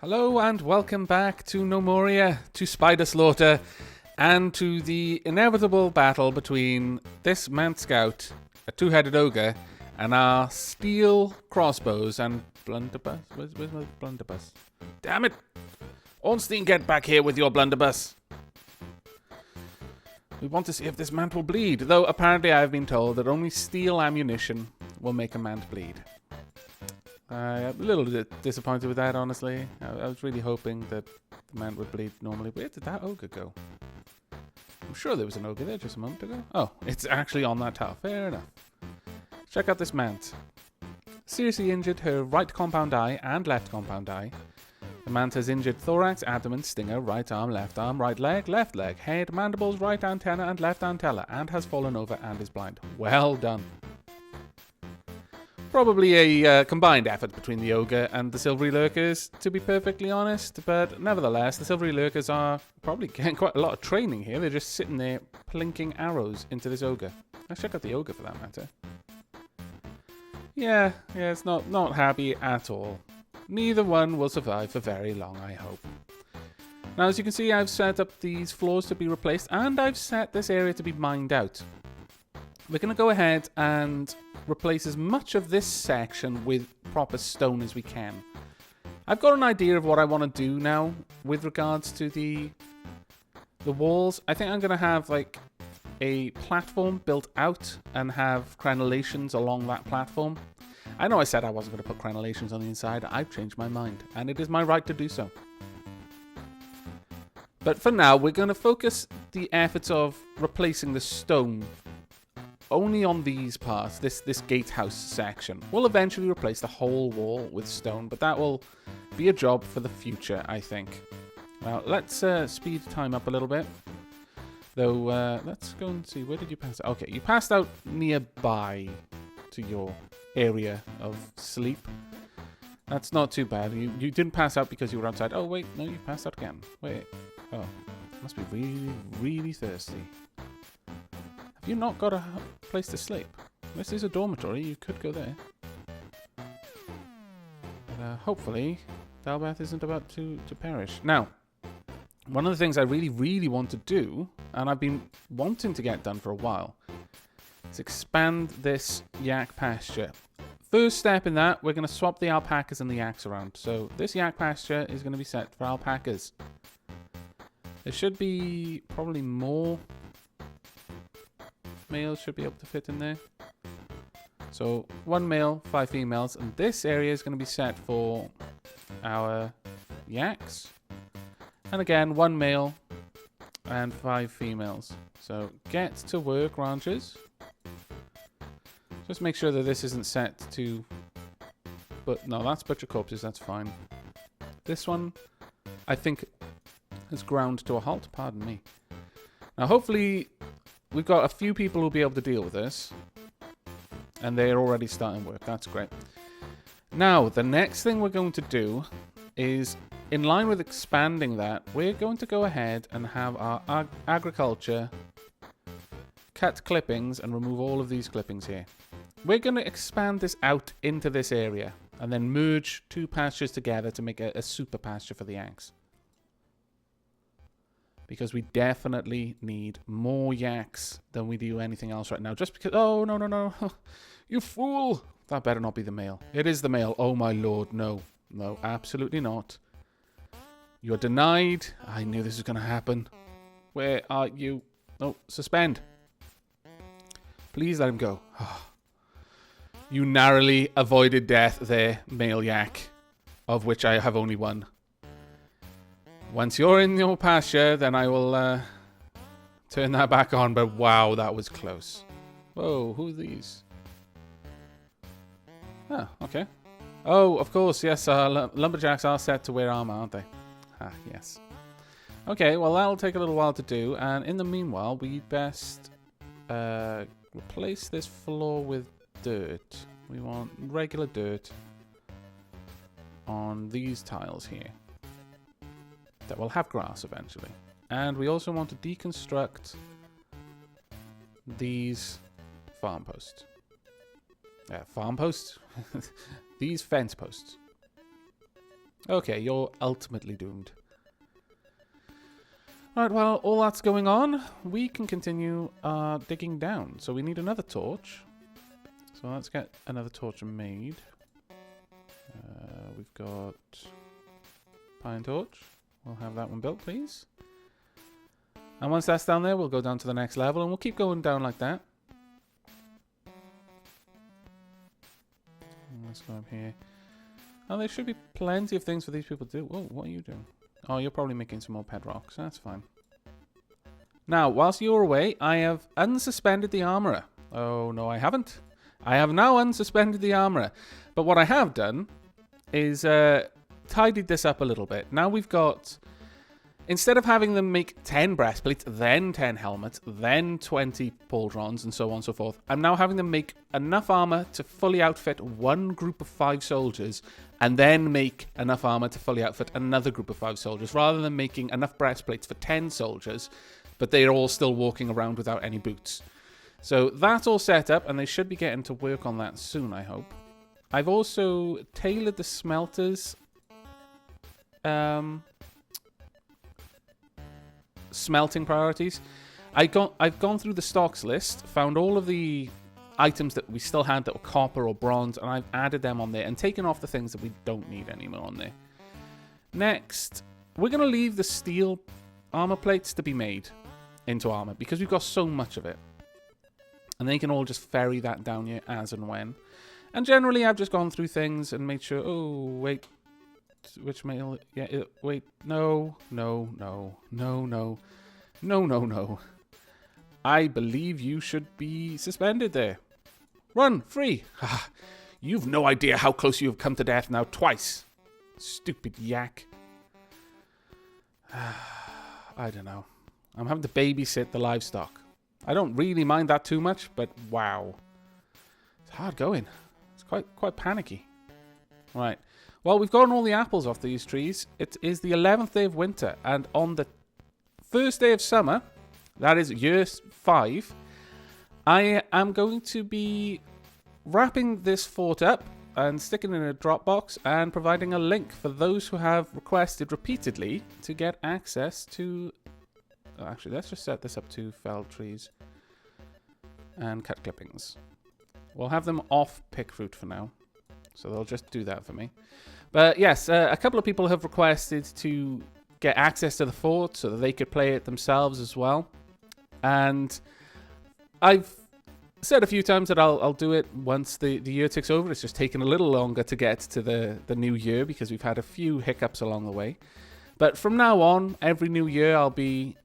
Hello and welcome back to Gnomoria, to Spider Slaughter, and to the inevitable battle between this man scout, a two-headed ogre, and our steel crossbows and blunderbuss. Where's my blunderbuss? Damn it! Ornstein, get back here with your blunderbuss! We want to see if this man will bleed, though apparently I have been told that only steel ammunition will make a man bleed. I'm a little bit disappointed with that, honestly. I was really hoping that the man would bleed normally. Where did that ogre go? I'm sure there was an ogre there just a moment ago. Oh, it's actually on that tile. Fair enough. Check out this mant. Seriously injured her right compound eye and left compound eye. The mant has injured thorax, abdomen, stinger, right arm, left leg, head, mandibles, right antenna and left antella, and has fallen over and is blind. Well done. Probably a combined effort between the ogre and the silvery lurkers, to be perfectly honest, but nevertheless, the silvery lurkers are probably getting quite a lot of training here. They're just sitting there plinking arrows into this ogre. Let's check out the ogre for that matter. Yeah, it's not happy at all. Neither one will survive for very long, I hope. Now, as you can see, I've set up these floors to be replaced, and I've set this area to be mined out. We're going to go ahead and replace as much of this section with proper stone as we can. I've got an idea of what I want to do now with regards to the walls. I think I'm going to have like a platform built out and have crenellations along that platform. I know I said I wasn't going to put crenellations on the inside. I've changed my mind, and it is my right to do so. But for now, we're going to focus the efforts of replacing the stone only on these parts, this gatehouse section. We'll eventually replace the whole wall with stone, but that will be a job for the future, I think. Now, let's speed time up a little bit. Though, let's go and see, where did you pass out? Okay, you passed out nearby to your area of sleep. That's not too bad. You didn't pass out because you were outside. Oh, wait, no, you passed out again. Wait, oh, must be really, really thirsty. Have you not got a place to sleep? This is a dormitory, you could go there. But, hopefully, Dalbath isn't about to perish. Now, one of the things I really, really want to do, and I've been wanting to get done for a while, is expand this yak pasture. First step in that, we're going to swap the alpacas and the yaks around. So this yak pasture is going to be set for alpacas. There should be probably more males should be able to fit in there. So 1 male, 5 females, and this area is going to be set for our yaks. And again, 1 male and 5 females. So get to work, ranchers. Just make sure that this isn't set to... But no, that's butcher corpses, that's fine. This one, I think, has ground to a halt, pardon me. Now hopefully we've got a few people who'll be able to deal with this. And they're already starting work. That's great. Now, the next thing we're going to do is, in line with expanding that, we're going to go ahead and have our agriculture cut clippings and remove all of these clippings here. We're going to expand this out into this area and then merge 2 pastures together to make a super pasture for the yaks. Because we definitely need more yaks than we do anything else right now. Just because... Oh, no. You fool! That better not be the male. It is the male. Oh, my lord. No. No, absolutely not. You're denied. I knew this was going to happen. Where are you? No, suspend. Please let him go. You narrowly avoided death there, male yak. Of which I have only one. Once you're in your pasture, then I will turn that back on. But wow, that was close. Whoa, who are these? Oh, okay. Oh, of course, yes. Lumberjacks are set to wear armor, aren't they? Ah, yes. Okay, well, that'll take a little while to do. And in the meanwhile, we best replace this floor with dirt. We want regular dirt on these tiles here. That will have grass eventually. And we also want to deconstruct these farm posts. Farm posts? These fence posts. Okay, you're ultimately doomed. Right, well, all that's going on, we can continue digging down. So we need another torch. So let's get another torch made. We've got pine torch. We'll have that one built, please. And once that's down there, we'll go down to the next level, and we'll keep going down like that. Let's go up here. Oh, there should be plenty of things for these people to do. Oh, what are you doing? Oh, you're probably making some more bedrocks. That's fine. Now, whilst you're away, I have unsuspended the armorer. Oh, no, I haven't. I have now unsuspended the armorer. But what I have done is tidied this up a little bit. Now we've got... Instead of having them make 10 breastplates, then 10 helmets, then 20 pauldrons, and so on and so forth, I'm now having them make enough armor to fully outfit one group of 5 soldiers, and then make enough armor to fully outfit another group of 5 soldiers, rather than making enough breastplates for 10 soldiers, but they're all still walking around without any boots. So that's all set up, and they should be getting to work on that soon, I hope. I've also tailored the smelters... smelting priorities. I've gone through the stocks list, found all of the items that we still had that were copper or bronze, and I've added them on there and taken off the things that we don't need anymore on there. Next, we're going to leave the steel armor plates to be made into armor because we've got so much of it. And they can all just ferry that down here as and when. And generally, I've just gone through things and made sure, oh, wait, which mail? Yeah, wait, no. I believe you should be suspended there. Run, free. You've no idea how close you have come to death now twice. Stupid yak. I don't know. I'm having to babysit the livestock. I don't really mind that too much, but wow. It's hard going. It's quite panicky. Right. Well, we've gotten all the apples off these trees. It is the 11th day of winter, and on the first day of summer, that is year 5, I am going to be wrapping this fort up and sticking it in a Dropbox and providing a link for those who have requested repeatedly to get access to... Oh, actually, let's just set this up to fell trees and cut clippings. We'll have them off pick fruit for now. So they'll just do that for me. But yes, a couple of people have requested to get access to the fort so that they could play it themselves as well. And I've said a few times that I'll do it once the year ticks over. It's just taken a little longer to get to the new year because we've had a few hiccups along the way. But from now on, every new year I'll be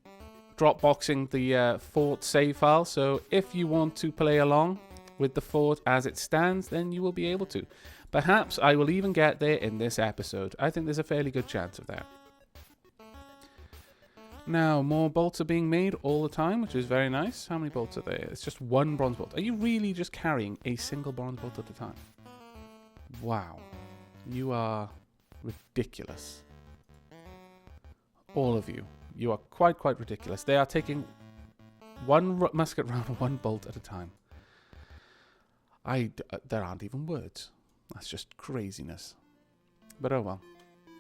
Dropboxing the fort save file. So if you want to play along with the fort as it stands, then you will be able to. Perhaps I will even get there in this episode. I think there's a fairly good chance of that. Now, more bolts are being made all the time, which is very nice. How many bolts are there? It's just one bronze bolt. Are you really just carrying a single bronze bolt at a time? Wow. You are ridiculous. All of you. You are quite ridiculous. They are taking one musket round and one bolt at a time. There aren't even words. That's just craziness. But oh well.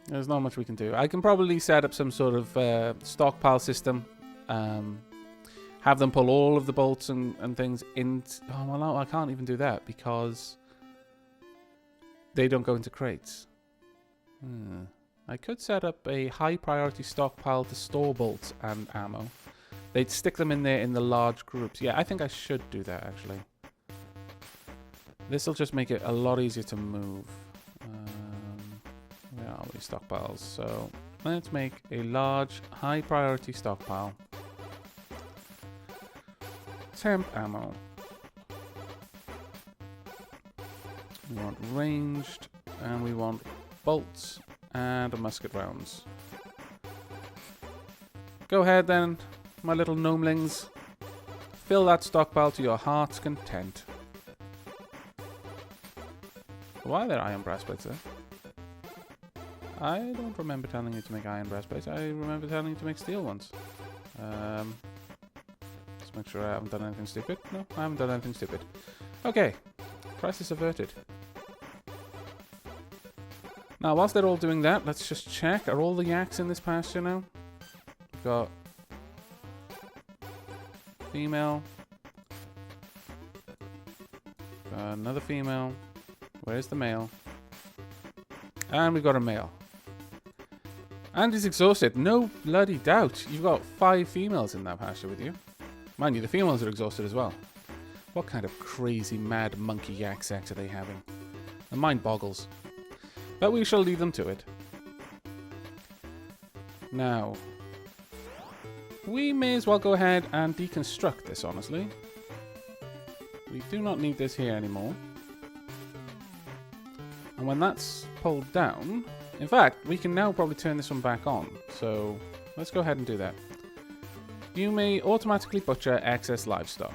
There's not much we can do. I can probably set up some sort of stockpile system. Have them pull all of the bolts and things in... Oh, well, no, I can't even do that because they don't go into crates. I could set up a high priority stockpile to store bolts and ammo. They'd stick them in there in the large groups. Yeah, I think I should do that, actually. This will just make it a lot easier to move. Where are we? Stockpiles. So let's make a large, high priority stockpile. Temp ammo. We want ranged, and we want bolts and musket rounds. Go ahead then, my little gnomelings. Fill that stockpile to your heart's content. Why are there iron breastplates there? I don't remember telling you to make iron breastplates. I remember telling you to make steel ones. Let's make sure I haven't done anything stupid. No, I haven't done anything stupid. Okay. Crisis averted. Now, whilst they're all doing that, let's just check. Are all the yaks in this pasture now? We've got female. Got another female. Where's the male? And we've got a male. And he's exhausted. No bloody doubt. You've got 5 females in that pasture with you. Mind you, the females are exhausted as well. What kind of crazy, mad monkey yak sex are they having? The mind boggles. But we shall leave them to it. Now, we may as well go ahead and deconstruct this, honestly. We do not need this here anymore. And when that's pulled down... In fact, we can now probably turn this one back on. So, let's go ahead and do that. You may automatically butcher excess livestock.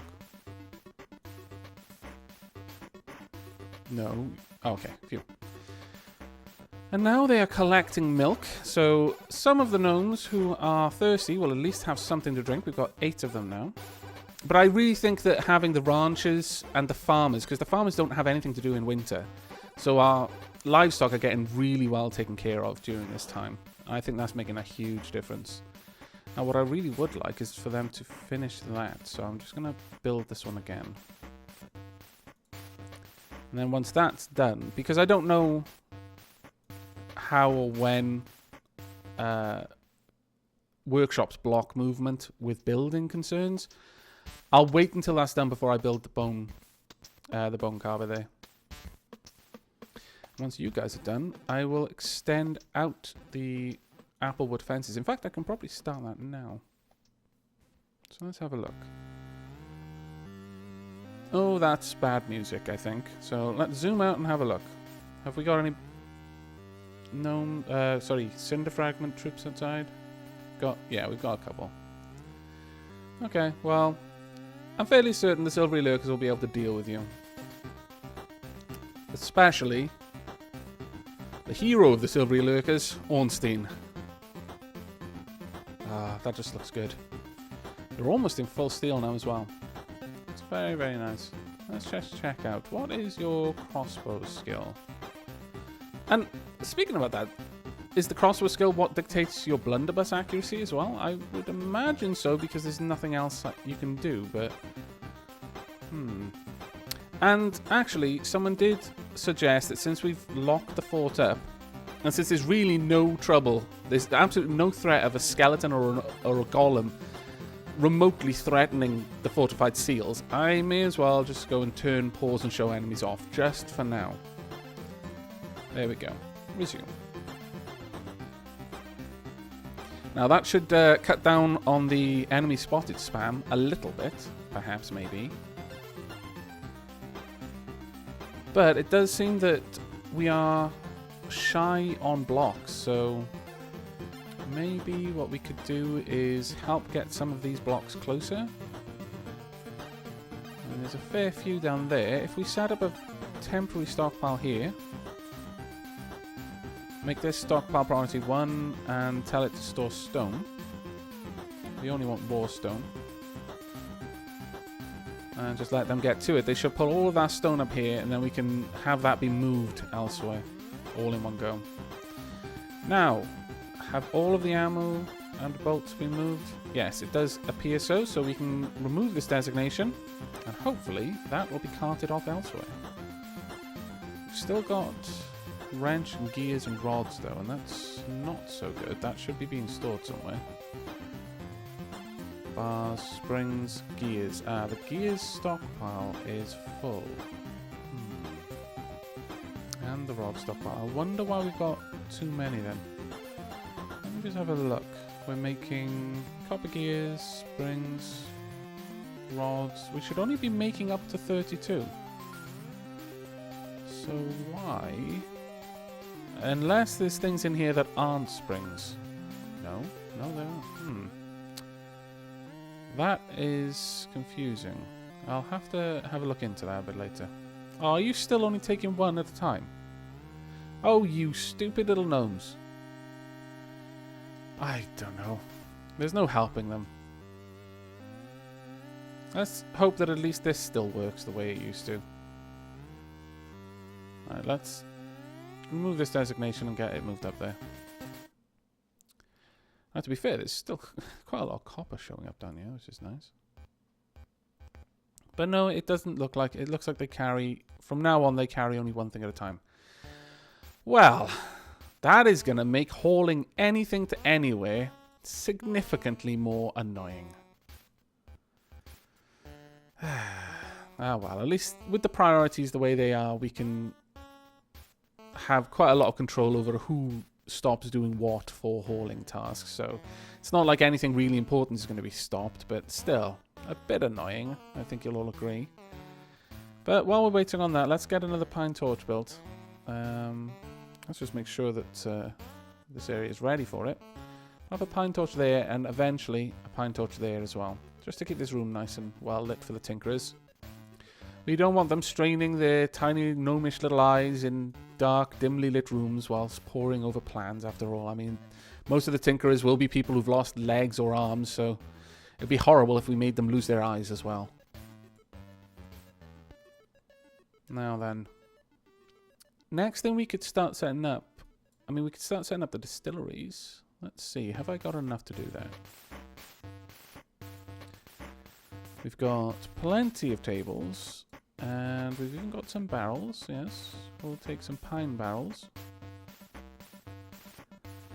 No. Okay, phew. And now they are collecting milk. So, some of the gnomes who are thirsty will at least have something to drink. We've got 8 of them now. But I really think that having the ranchers and the farmers, because the farmers don't have anything to do in winter, so our livestock are getting really well taken care of during this time. I think that's making a huge difference. Now what I really would like is for them to finish that, so I'm just going to build this one again. And then once that's done, because I don't know how or when workshops block movement with building concerns, I'll wait until that's done before I build the bone carver there. Once you guys are done, I will extend out the applewood fences. In fact, I can probably start that now. So let's have a look. Oh, that's bad music, I think. So let's zoom out and have a look. Have we got any Cinderfragment troops outside? Yeah, we've got a couple. Okay, well, I'm fairly certain the silvery lurkers will be able to deal with you. Especially the hero of the silvery lurkers, Ornstein. Ah, that just looks good. They're almost in full steel now as well. It's very, very nice. Let's just check out. What is your crossbow skill? And speaking about that, is the crossbow skill what dictates your blunderbuss accuracy as well? I would imagine so, because there's nothing else that you can do, but... And actually, someone did suggest that since we've locked the fort up, and since there's really no trouble, there's absolutely no threat of a skeleton or a golem remotely threatening the fortified seals, I may as well just go and turn pause and show enemies off, just for now. There we go. Resume. Now that should cut down on the enemy spotted spam a little bit, perhaps, maybe. But it does seem that we are shy on blocks, so maybe what we could do is help get some of these blocks closer. And there's a fair few down there. If we set up a temporary stockpile here, make this stockpile priority 1 and tell it to store stone. We only want raw stone. And just let them get to it. They should put all of that stone up here, and then we can have that be moved elsewhere. All in one go. Now, have all of the ammo and bolts been moved? Yes, it does appear so, so we can remove this designation, and hopefully that will be carted off elsewhere. We've still got wrench and gears and rods though, and that's not so good. That should be being stored somewhere. Bars, springs, gears. The gears stockpile is full. And the rod stockpile. I wonder why we've got too many then. Let me just have a look. We're making copper gears, springs, rods. We should only be making up to 32. So why? Unless there's things in here that aren't springs. No, there aren't. That is confusing. I'll have to have a look into that a bit later. Oh, are you still only taking one at a time? Oh, you stupid little gnomes. I don't know. There's no helping them. Let's hope that at least this still works the way it used to. Alright, let's remove this designation and get it moved up there. Now, to be fair, there's still quite a lot of copper showing up down here, which is nice. But no, it doesn't look like... It looks like they carry... From now on, they carry only one thing at a time. Well, that is going to make hauling anything to anywhere significantly more annoying. Ah, well, at least with the priorities the way they are, we can have quite a lot of control over who stops doing what for hauling tasks. So it's not like anything really important is going to be stopped, but still a bit annoying. I think you'll all agree. But while we're waiting on that, let's get another pine torch built. Let's just make sure that this area is ready for it. I'll have a pine torch there and eventually a pine torch there as well, just to keep this room nice and well lit for the tinkerers. We don't want them straining their tiny gnomish little eyes in dark, dimly lit rooms whilst poring over plans, after all. I mean, most of the tinkerers will be people who've lost legs or arms, so it'd be horrible if we made them lose their eyes as well. Now then. Next thing we could start setting up... I mean, we could start setting up the distilleries. Let's see, have I got enough to do that? We've got plenty of tables. And we've even got some barrels, yes. We'll take some pine barrels.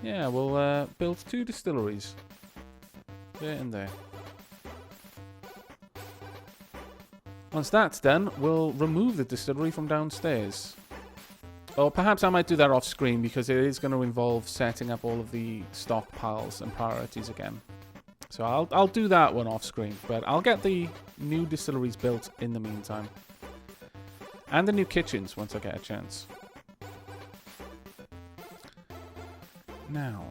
Yeah, we'll build 2 distilleries. There and there. Once that's done, we'll remove the distillery from downstairs. Or perhaps I might do that off screen because it is going to involve setting up all of the stockpiles and priorities again. So I'll do that one off screen, but I'll get the new distilleries built in the meantime. And the new kitchens once I get a chance. Now.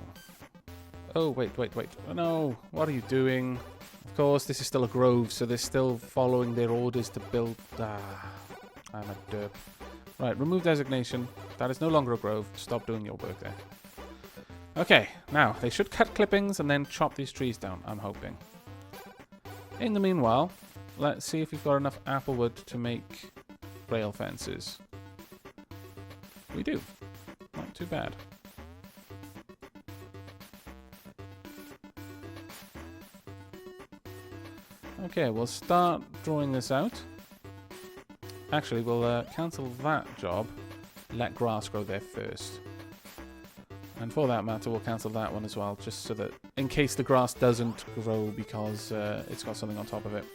Oh, wait. Oh, no, what are you doing? Of course, this is still a grove, so they're still following their orders to build... Ah, I'm a derp. Right, remove designation. That is no longer a grove. Stop doing your work there. Okay, now, they should cut clippings and then chop these trees down, I'm hoping. In the meanwhile, let's see if we've got enough applewood to make rail fences. We do. Not too bad. Okay, we'll start drawing this out. Actually, we'll cancel that job. Let grass grow there first. And for that matter, we'll cancel that one as well, just so that in case the grass doesn't grow because it's got something on top of it.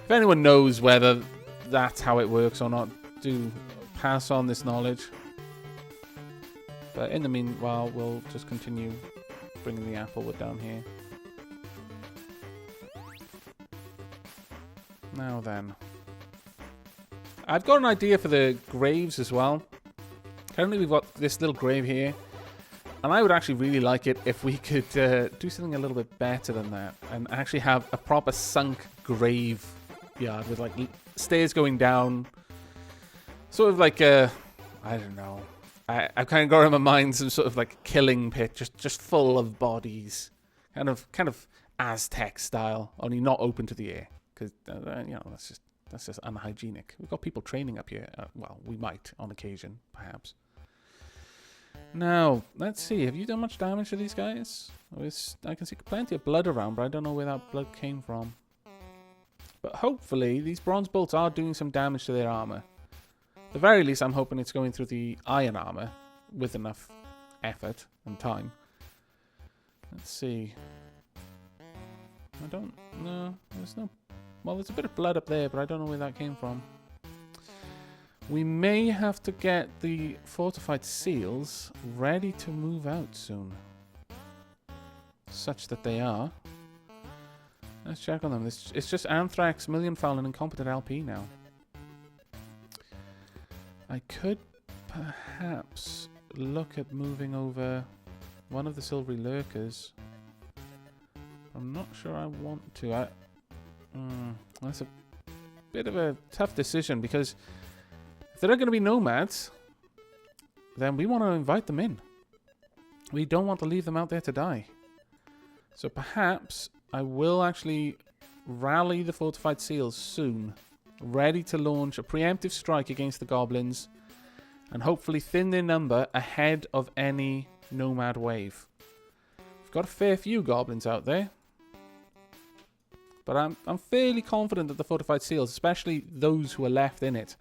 If anyone knows whether that's how it works or not, do pass on this knowledge. But in the meanwhile, we'll just continue bringing the applewood down here. Now then. I've got an idea for the graves as well. Currently we've got this little grave here. And I would actually really like it if we could do something a little bit better than that. And actually have a proper sunk grave yard with like stairs going down. Sort of like a... I don't know. I've kind of got in my mind some sort of like killing pit. Just full of bodies. Kind of Aztec style. Only not open to the air. Because, you know, that's just unhygienic. We've got people training up here. Well, we might on occasion, perhaps. Now, let's see. Have you done much damage to these guys? I can see plenty of blood around, but I don't know where that blood came from. But hopefully, these bronze bolts are doing some damage to their armor. At the very least, I'm hoping it's going through the iron armor with enough effort and time. Let's see. I don't know. There's no... Well, there's a bit of blood up there, but I don't know where that came from. We may have to get the fortified seals ready to move out soon. Such that they are. Let's check on them. It's just Anthrax, Millionfowl, and Incompetent LP now. I could perhaps look at moving over one of the Silvery Lurkers. I'm not sure I want to. That's a bit of a tough decision because if there are going to be nomads, then we want to invite them in. We don't want to leave them out there to die. So perhaps I will actually rally the fortified seals soon, ready to launch a preemptive strike against the goblins and hopefully thin their number ahead of any nomad wave. We've got a fair few goblins out there, but I'm fairly confident that the fortified seals, especially those who are left in it,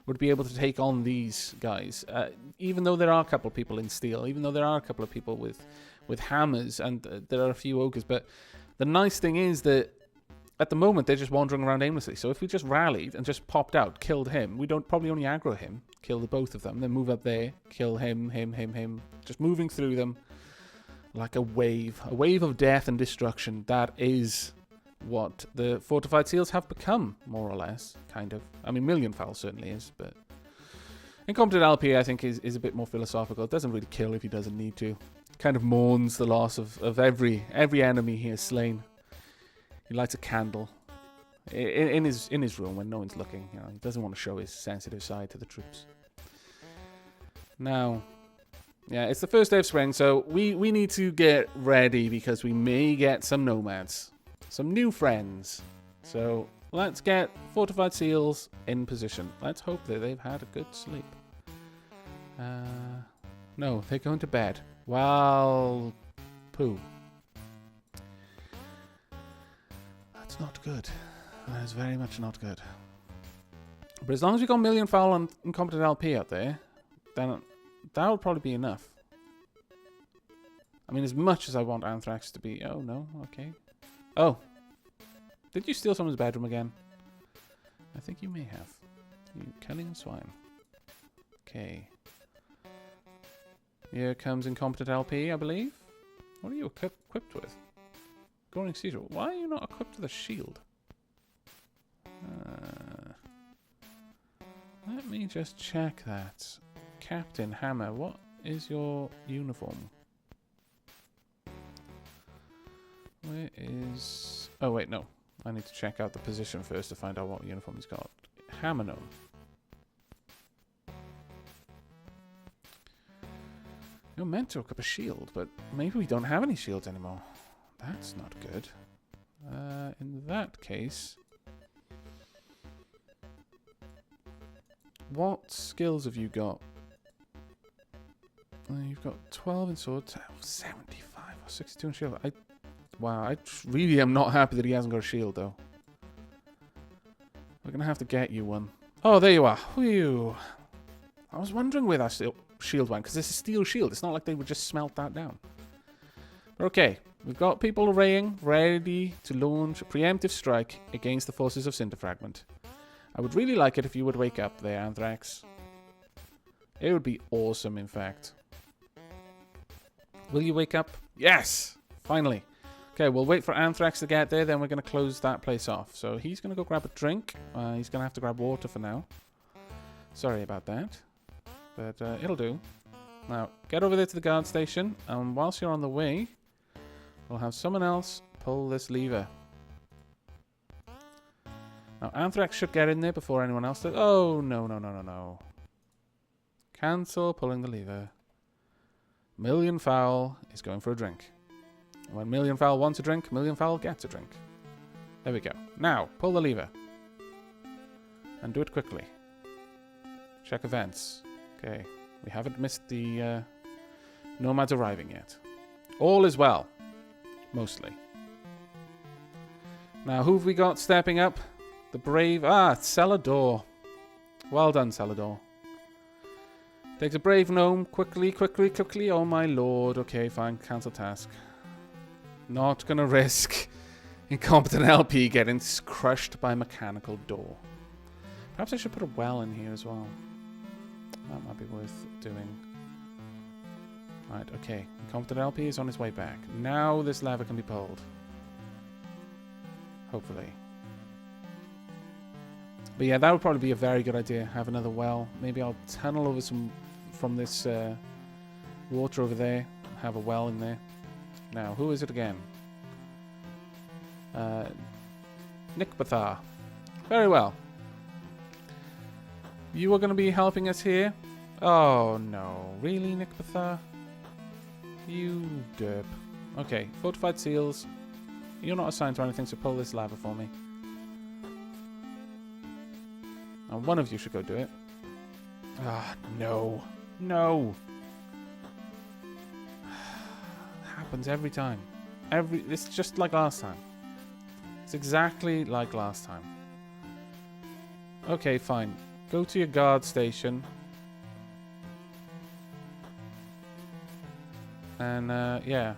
would be able to take on these guys. Even though there are a couple of people in steel, even though there are a couple of people with hammers, and there are a few ogres. But the nice thing is that at the moment they're just wandering around aimlessly. So if we just rallied and just popped out, killed him, we don't probably only aggro him, kill the both of them, then move up there, kill him, just moving through them like a wave of death and destruction. That is what the fortified seals have become, more or less, kind of. I mean, Millionfowl certainly is, but Incompetent LP, I think, is a bit more philosophical. It doesn't really kill if he doesn't need to. Kind of mourns the loss of every enemy he has slain. He lights a candle in his room when no one's looking. You know, he doesn't want to show his sensitive side to the troops. Now, yeah, it's the first day of spring, so we need to get ready because we may get some nomads. Some new friends. So let's get fortified seals in position. Let's hope that they've had a good sleep. No, they're going to bed. Well, poo. That's not good. That is very much not good. But as long as we got Millionfowl and Incompetent LP out there, then that would probably be enough. I mean, as much as I want Anthrax to be... Oh, no. Okay. Oh. Did you steal someone's bedroom again? I think you may have. You cunning swine. Okay. Here comes Incompetent LP, I believe. What are you equipped with? Goring Caesar. Why are you not equipped with a shield? Let me just check that. Captain Hammer, what is your uniform? Where is... Oh, wait, no. I need to check out the position first to find out what uniform he's got. Hammer gnome. You're meant to equip a shield, but maybe we don't have any shields anymore. That's not good. In that case... What skills have you got? You've got 12 in sword, 75 or 62 in shield. Wow, I really am not happy that he hasn't got a shield, though. We're going to have to get you one. Oh, there you are. Whew. I was wondering where that shield went, because it's a steel shield. It's not like they would just smelt that down. But okay, we've got people arraying, ready to launch a preemptive strike against the forces of Cinderfragment. I would really like it if you would wake up there, Anthrax. It would be awesome, in fact. Will you wake up? Yes! Finally. Okay, we'll wait for Anthrax to get there, then we're going to close that place off. So he's going to go grab a drink. He's going to have to grab water for now. Sorry about that. But it'll do. Now, get over there to the guard station. And whilst you're on the way, we'll have someone else pull this lever. Now, Anthrax should get in there before anyone else does. Oh, no. Cancel pulling the lever. Millionfowl is going for a drink. When Millionfowl wants a drink, Millionfowl gets a drink. There we go. Now, pull the lever. And do it quickly. Check events. Okay. We haven't missed the Nomads arriving yet. All is well. Mostly. Now, who have we got stepping up? The brave... Celador. Well done, Celador. Takes a brave gnome. Quickly. Oh, my lord. Okay, fine. Cancel task. Not gonna risk Incompetent LP getting crushed by a mechanical door. Perhaps I should put a well in here as well. That might be worth doing. Right, okay. Incompetent LP is on his way back. Now this lever can be pulled. Hopefully. But yeah, that would probably be a very good idea. Have another well. Maybe I'll tunnel over some from this water over there. Have a well in there. Now, who is it again? Nick Bathar. Very well. You are going to be helping us here? Oh, no. Really, Nick Bathar? You derp. Okay, fortified seals. You're not assigned to anything, so pull this lever for me. Now, one of you should go do it. Ah, no. No. Happens every time. It's just like last time. It's exactly like last time. Okay, fine. Go to your guard station. And, yeah.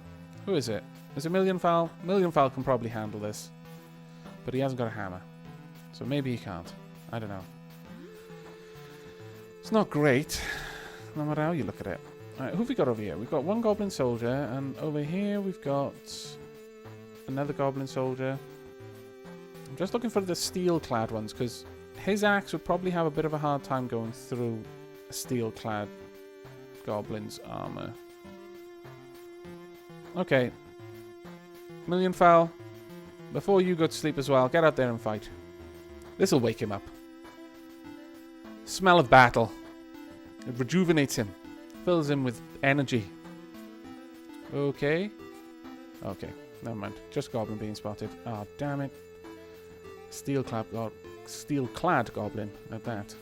Who is it? Is it Millionfowl? Millionfowl can probably handle this. But he hasn't got a hammer. So maybe he can't. I don't know. It's not great, no matter how you look at it. Alright, who have we got over here? We've got one goblin soldier, and over here we've got another goblin soldier. I'm just looking for the steel-clad ones, because his axe would probably have a bit of a hard time going through a steel-clad goblin's armor. Okay. Millionfowl, before you go to sleep as well, get out there and fight. This'll wake him up. Smell of battle. It rejuvenates him. Fills him with energy. Okay. Okay, never mind. Just goblin being spotted. Ah, oh, damn it. Steel-clad goblin at that.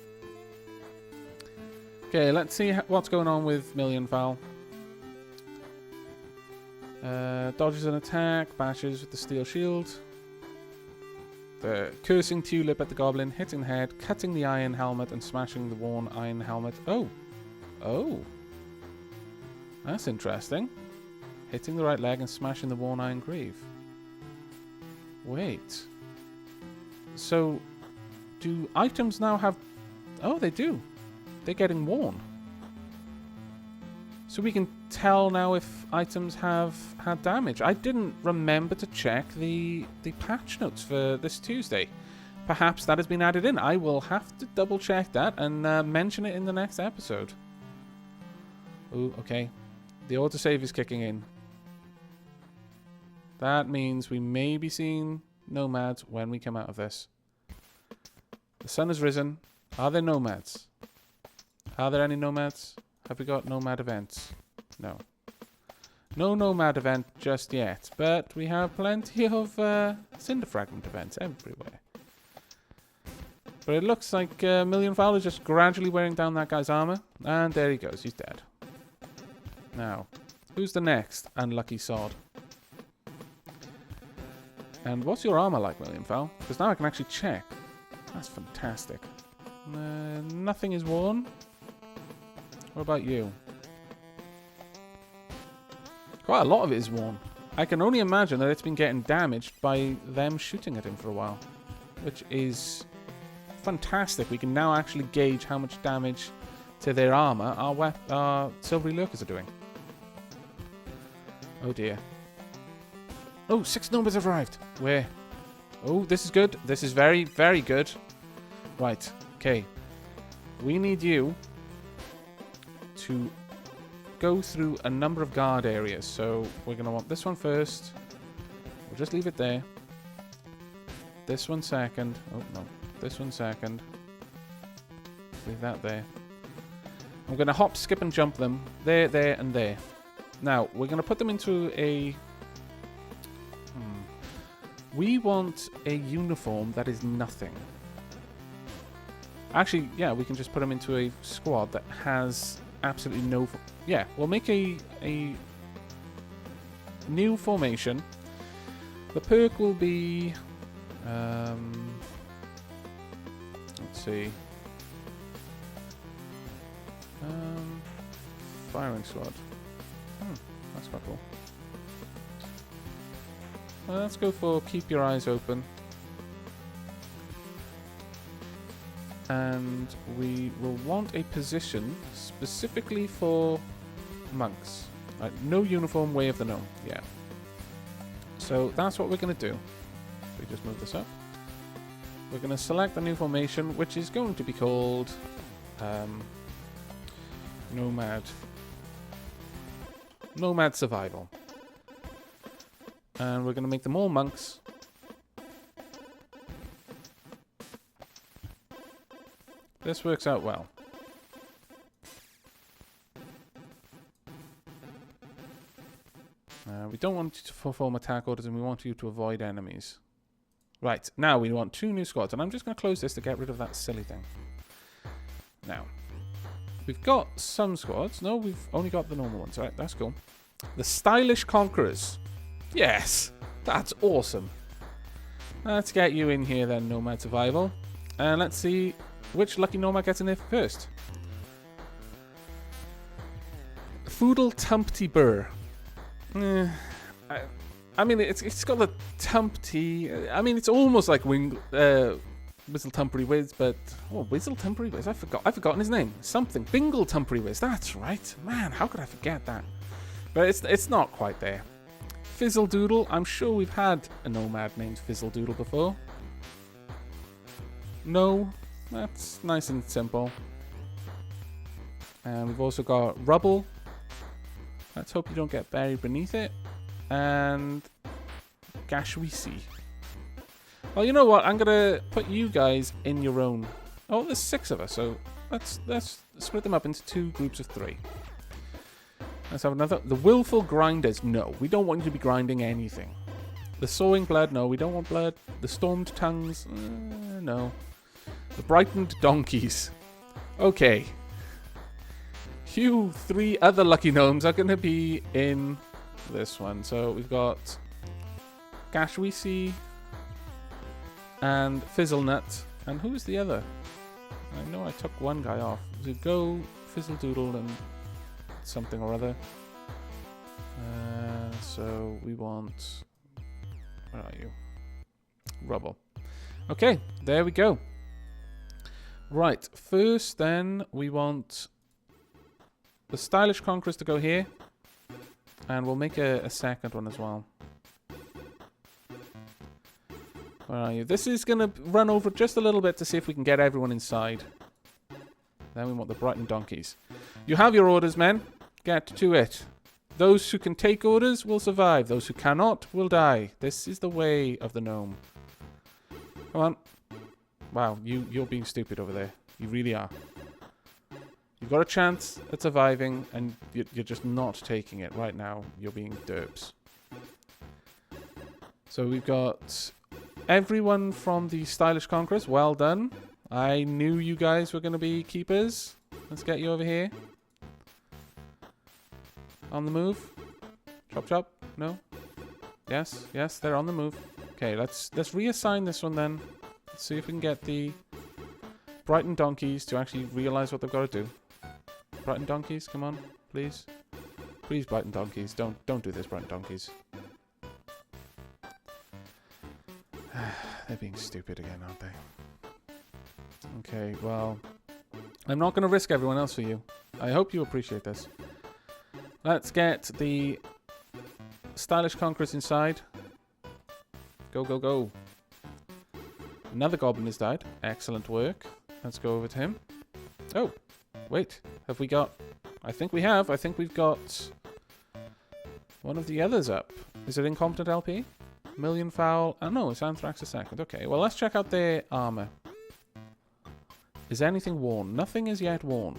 Okay, let's see what's going on with Millionfowl. Dodges an attack, bashes with the steel shield. The cursing tulip at the goblin, hitting the head, cutting the iron helmet, and smashing the worn iron helmet. Oh. Oh. That's interesting. Hitting the right leg and smashing the worn iron greave. Wait. So, do items now have... Oh, they do. They're getting worn. So we can tell now if items have had damage. I didn't remember to check the patch notes for this Tuesday. Perhaps that has been added in. I will have to double check that and mention it in the next episode. Oh, okay. The autosave is kicking in. That means we may be seeing Nomads when we come out of this. The sun has risen. Are there Nomads? Are there any Nomads? Have we got Nomad events? No. No Nomad event just yet, but we have plenty of Cinderfragment events everywhere. But it looks like Millionfowl is just gradually wearing down that guy's armor, and there he goes, he's dead. Now, who's the next unlucky sod? And what's your armor like, Millionfowl? Because now I can actually check. That's fantastic. Nothing is worn. What about you? Quite a lot of it is worn. I can only imagine that it's been getting damaged by them shooting at him for a while. Which is fantastic. We can now actually gauge how much damage to their armor our silvery lurkers are doing. Oh dear. Oh, 6 Nomads have arrived. Where? Oh, this is good. This is very, very good. Right. Okay. We need you to go through a number of guard areas. So we're going to want this one first. We'll just leave it there. This one second. Oh, no. This one second. Leave that there. I'm going to hop, skip, and jump them. There, there, and there. Now, we're going to put them into a... We want a uniform that is nothing. Actually, yeah, we can just put them into a squad that has absolutely no... Yeah, we'll make a new formation. The perk will be... let's see. Firing squad. That's quite cool. Let's go for keep your eyes open. And we will want a position specifically for monks. No uniform, way of the gnome. Yeah. So that's what we're going to do. We just move this up. We're going to select the new formation, which is going to be called Nomad Survival. And we're going to make them all monks. This works out well. We don't want you to perform attack orders, and we want you to avoid enemies. Right, now we want 2 new squads, and I'm just going to close this to get rid of that silly thing. Now, We've got some squads. No, we've only got the normal ones. All right, that's cool. The Stylish Conquerors. Yes, that's awesome. Let's get you in here then, Nomad Survival. And let's see which lucky Nomad gets in there first. Foodle Tumpty Burr. I mean, it's got the Tumpty. I mean, it's almost like Whizzle Tumpery Whiz, but Whizzle Tumpery Whiz. I've forgotten his name. Something Bingle Tumpery Whiz. That's right, man. How could I forget that? But it's not quite there. Fizzle Doodle. I'm sure we've had a Nomad named Fizzle Doodle before. No, that's nice and simple. And we've also got Rubble. Let's hope you don't get buried beneath it. And Gashwisi. Well, you know what? I'm gonna put you guys in your own. Oh, there's 6 of us, so let's split them up into 2 groups of 3. Let's have another. The Willful Grinders. No, we don't want you to be grinding anything. The Sawing Blood. No, we don't want blood. The Stormed Tongues. No. The Brightened Donkeys. Okay. You 3 other lucky gnomes are gonna be in this one. So we've got Gashwisi and Fizzlenut. And who's the other? I know I took one guy off. Was it Go, Fizzledoodle, and something or other? So we want... Where are you? Rubble. Okay, there we go. Right, first then we want the Stylish Conquerors to go here. And we'll make a second one as well. Where are you? This is going to run over just a little bit to see if we can get everyone inside. Then we want the Brighton Donkeys. You have your orders, men. Get to it. Those who can take orders will survive. Those who cannot will die. This is the way of the gnome. Come on. Wow, you're being stupid over there. You really are. You've got a chance at surviving, and you're just not taking it right now. You're being derps. So we've got everyone from the Stylish Conquerors. Well done. I knew you guys were going to be keepers. Let's get you over here. On the move. Chop chop. No. Yes. Yes, they're on the move. Okay, let's reassign this one then. Let's see if we can get the Brighton Donkeys to actually realize what they've got to do. Brighton Donkeys, come on, please. Please, Brighton Donkeys, don't do this, Brighton Donkeys. They're being stupid again, aren't they? Okay, well, I'm not going to risk everyone else for you. I hope you appreciate this. Let's get the Stylish Conquerors inside. Go, go, go. Another goblin has died. Excellent work. Let's go over to him. Oh, wait. Have we got... I think we have. I think we've got one of the others up. Is it Incompetent LP? Million Fowl. Oh, no, it's Anthrax II. Okay, well, let's check out their armor. Is anything worn? Nothing is yet worn.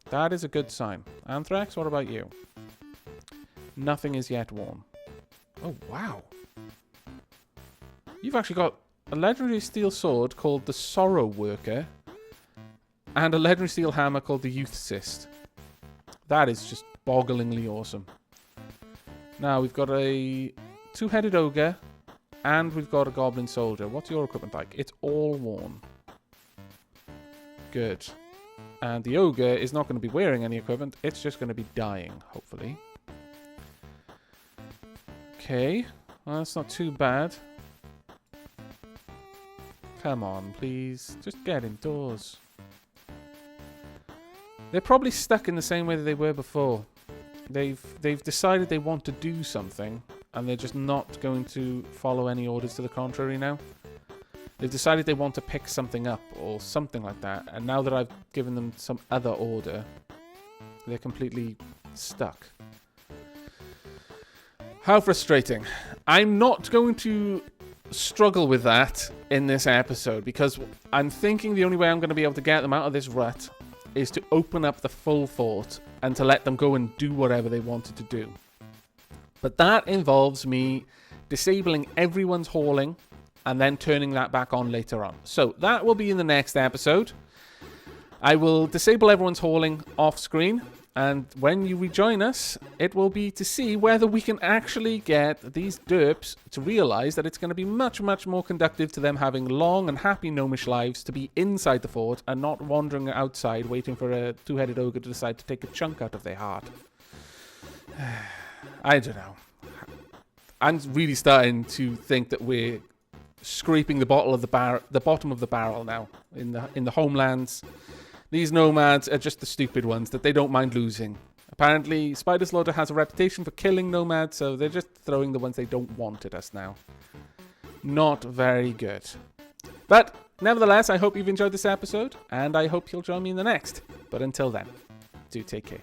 That is a good sign. Anthrax, what about you? Nothing is yet worn. Oh, wow. You've actually got a legendary steel sword called the Sorrow Worker and a legendary steel hammer called the Youth Cyst. That is just bogglingly awesome. Now, we've got a 2-headed ogre and we've got a goblin soldier. What's your equipment like? It's all worn. Good. And the ogre is not going to be wearing any equipment. It's just going to be dying, hopefully. Okay. Well, that's not too bad. Come on, please. Just get indoors. They're probably stuck in the same way that they were before. They've decided they want to do something, and they're just not going to follow any orders to the contrary now. They've decided they want to pick something up, or something like that, and now that I've given them some other order, they're completely stuck. How frustrating. I'm not going to struggle with that in this episode, because I'm thinking the only way I'm going to be able to get them out of this rut is to open up the full fort and to let them go and do whatever they wanted to do. But that involves me disabling everyone's hauling and then turning that back on later on. So that will be in the next episode. I will disable everyone's hauling off screen, and when you rejoin us, it will be to see whether we can actually get these derps to realize that it's going to be much, much more conductive to them having long and happy gnomish lives to be inside the fort and not wandering outside waiting for a two-headed ogre to decide to take a chunk out of their heart. I don't know. I'm really starting to think that we're scraping the bottom of the barrel now in the homelands. These nomads are just the stupid ones that they don't mind losing. Apparently, Spider Slaughter has a reputation for killing nomads, so they're just throwing the ones they don't want at us now. Not very good. But nevertheless, I hope you've enjoyed this episode, and I hope you'll join me in the next. But until then, do take care.